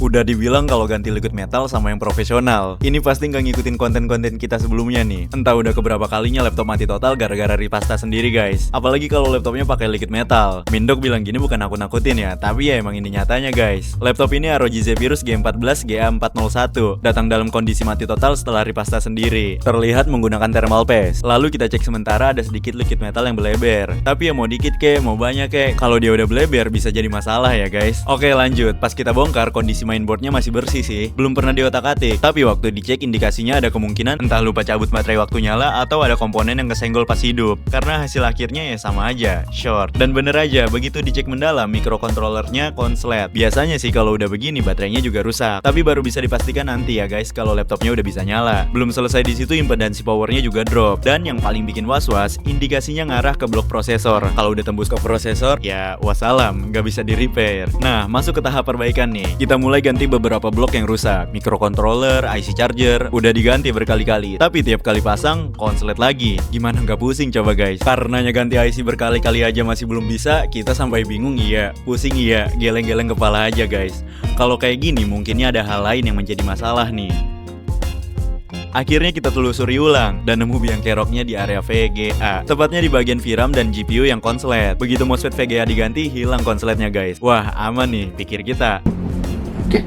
Udah dibilang kalau ganti liquid metal sama yang profesional. Ini pasti nggak ngikutin konten-konten kita sebelumnya nih. Entah udah keberapa kalinya laptop mati total gara-gara ripasta sendiri guys. Apalagi kalau laptopnya pakai liquid metal. Mindok bilang gini bukan aku nakutin ya, tapi ya emang ini nyatanya guys. Laptop ini ROG Zephyrus G14 GA401. Datang dalam kondisi mati total setelah ripasta sendiri. Terlihat menggunakan thermal paste. Lalu kita cek sementara ada sedikit liquid metal yang berleber. Tapi ya mau dikit kek, mau banyak kek. Kalau dia udah berleber bisa jadi masalah ya guys. Oke lanjut, pas kita bongkar kondisi mainboardnya masih bersih sih. Belum pernah diotak-atik. Tapi waktu dicek indikasinya ada kemungkinan entah lupa cabut baterai waktu nyala atau ada komponen yang kesenggol pas hidup. Karena hasil akhirnya ya sama aja, short. Dan bener aja, begitu dicek mendalam mikrokontrolernya konslet. Biasanya sih kalau udah begini baterainya juga rusak. Tapi baru bisa dipastikan nanti ya guys kalau laptopnya udah bisa nyala. Belum selesai di situ impedansi powernya juga drop. Dan yang paling bikin was-was, indikasinya ngarah ke blok prosesor. Kalau udah tembus ke prosesor, ya wassalam, nggak bisa di repair. Nah, masuk ke tahap perbaikan nih. Kita mulai ganti beberapa blok yang rusak. Mikrokontroler, IC charger, udah diganti berkali-kali. Tapi tiap kali pasang, konslet lagi. Gimana nggak pusing coba guys? Karenanya ganti IC berkali-kali aja masih belum bisa, kita sampai bingung iya, pusing iya, geleng-geleng kepala aja guys. Kalau kayak gini mungkinnya ada hal lain yang menjadi masalah nih. Akhirnya kita telusuri ulang dan nemu biang keroknya di area VGA. Tepatnya di bagian VRAM dan GPU yang konslet. Begitu MOSFET VGA diganti, hilang konsletnya guys. Wah, aman nih, pikir kita. Oke,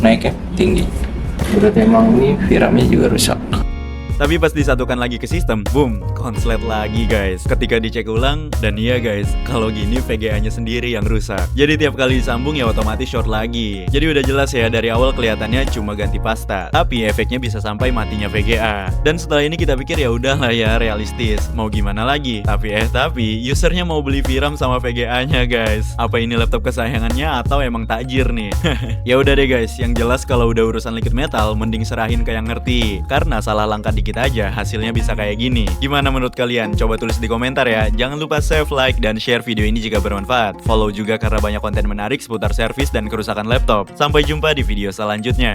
naik ya, tinggi. Berarti emang ini VRAM-nya juga rusak. Tapi pas disatukan lagi ke sistem, boom, konslet lagi guys. Ketika dicek ulang, dan iya guys, kalau gini VGA-nya sendiri yang rusak. Jadi tiap kali disambung ya otomatis short lagi. Jadi udah jelas ya dari awal kelihatannya cuma ganti pasta, tapi efeknya bisa sampai matinya VGA. Dan setelah ini kita pikir ya udahlah ya realistis, mau gimana lagi? Tapi usernya mau beli VRAM sama VGA-nya guys. Apa ini laptop kesayangannya atau emang takjir nih? Ya udah deh guys, yang jelas kalau udah urusan liquid metal, mending serahin ke yang ngerti. Karena salah langkah dikit aja hasilnya bisa kayak gini. Gimana menurut kalian? Coba tulis di komentar ya. Jangan lupa save, like, dan share video ini jika bermanfaat. Follow juga karena banyak konten menarik seputar servis dan kerusakan laptop. Sampai jumpa di video selanjutnya.